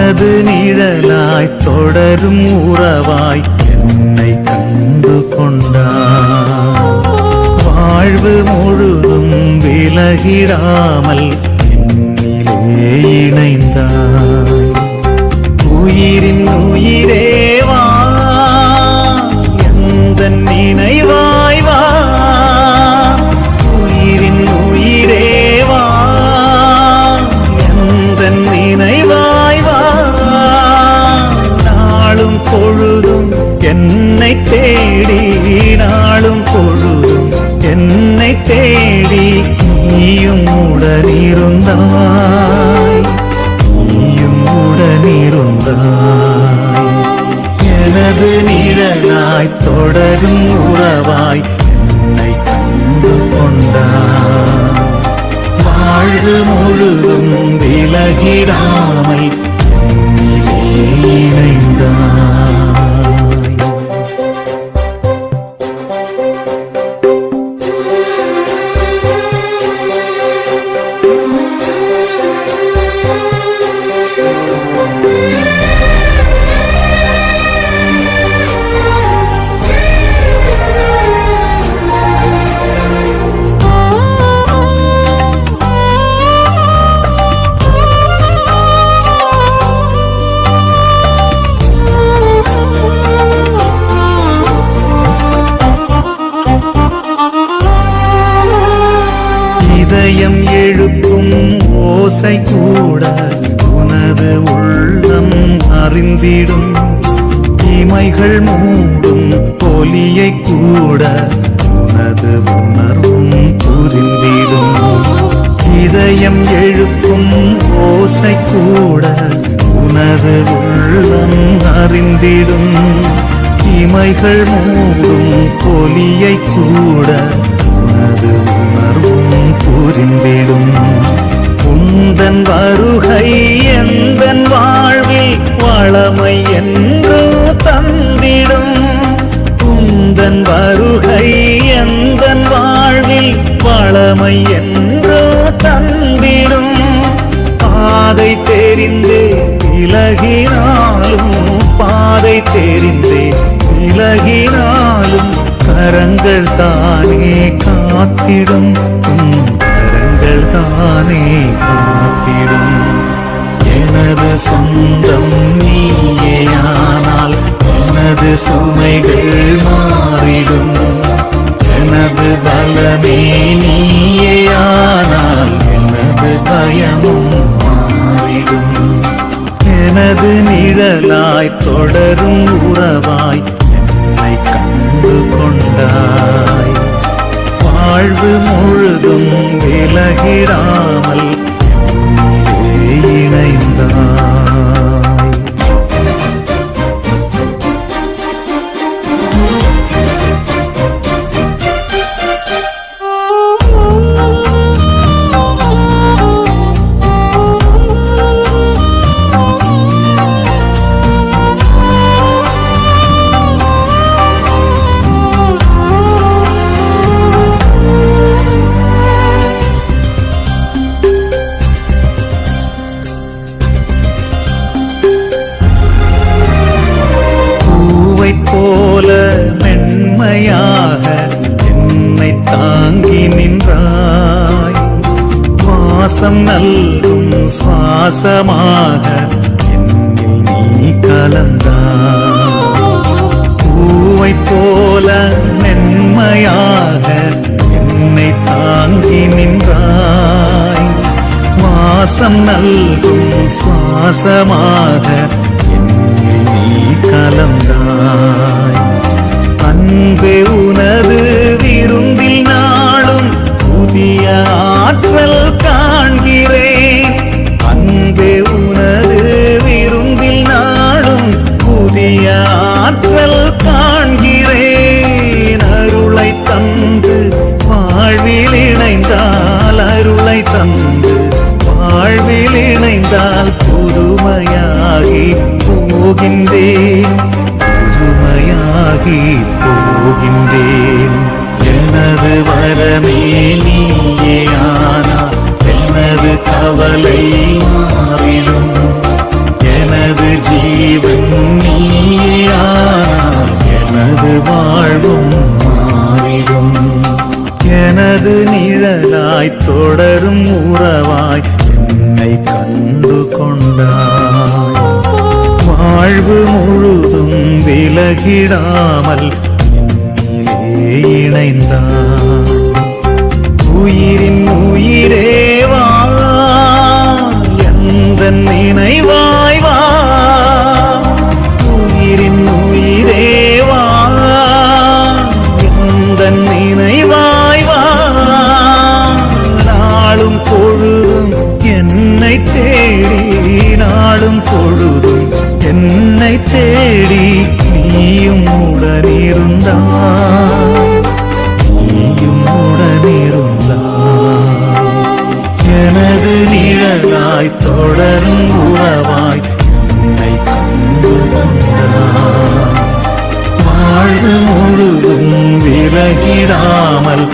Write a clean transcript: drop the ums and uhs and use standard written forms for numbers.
எனது நிழலாய் தொடரும் உறவாய் என்னை கண்டு கொண்டாய். வாழ்வு முழுதும் விலகிடாமல் என்னிலே இணைந்தாய். உயிரின் உயிரேவா எந்தன் நினைவாய் வா. உயிரின் உயிரேவா எந்தன் நினைவாய் வா. நாளும் பொழுதும் என்னை தேடி, நாளும் பொழுதும் என்னை தேடி நீயும் உடனிருந்தாய், நீயும் உடனிருந்தாய். எனது நிழலாய் தொடரும் உறவாய் என்னை கண்டு கொண்டாய். வாழ்வு முழுதும் விலகிடாமல் என்னிலே இணைந்தாய். இதயம் எழுப்பும் ஓசை கூட உனது உள்ளம் அறிந்திடும். இமைகள் மூடும் ஒலியை கூட உனது உணர்வும் புரிந்திடும். இதயம் எழுப்பும் ஓசை கூட உனது உள்ளம் அறிந்திடும். இமைகள் மூடும் ஒலியை கூட உனது உணர்வும் புரிந்திடும். உந்தன் வருகை எந்தன் வாழ்வில் வளமை என்று தந்திடும். உந்தன் வருகை எந்தன் வாழ்வில் வளமை என்று தந்திடும். பாதை தெரிந்தே விலகினாலும், பாதை தெரிந்தே விலகினாலும் கரங்கள் தானே காத்திடும், கரங்கள் தானே காத்திடும். எனது சொந்தம் நீயேயானால் எனது சுமைகள் மாறிடும். எனது பலமே நீயேயானால் எனது பயமும் மாறிடும். எனது நிழலாய் தொடரும் உறவாய் என்னை கண்டு கொண்டாய். வாழ்வு முழுதும் விலகிடாமல் என்னிலே இணைந்தாய். போல மென்மையாக என்னை தாங்கி நின்றாய். வாசம் நல்கும் சுவாசமாக என்னில் நீ கலந்தாய். பூவை போல மென்மையாக என்னை தாங்கி நின்றாய். வாசம் நல்கும் சுவாசமாக கலந்தாய். அன்பே உனது விருந்தில் நாளும் புதிய ஆற்றல் காண்கிறேன். அன்பே உனது விருந்தில் நாளும் புதிய ஆற்றல் காண்கிறேன். அருளை தந்து வாழ்வில் இணைந்தால், அருளை தந்து வாழ்வில் இணைந்தால் புதுமையாகி போகின்றேன், புதுமையாகி போகின்றேன். எனது வரமே நீயேயானால் எனது கவலை மாறிடும். தொடரும் உறவாய் என்னை கண்டு கொண்டாய். வாழ்வு முழுதும் விலகிடாமல் என்னிலே இணைந்தாய். உயிரின் உயிரேவா எந்தன் நினைவாய் வா. உயிரின் உயிரேவா எந்தன் நினைவாய் வா. நாளும் பொழுதும் என்னை தேடி, நாளும் பொழுதும் என்னை தேடி நீயும் உடனிருந்தாய், நீயும் உடனிருந்தாய். எனது நிழலாய் தொடரும் உறவாய் என்னை கண்டு கொண்டாய். வாழ்வு முழுதும் விலகிடாமல்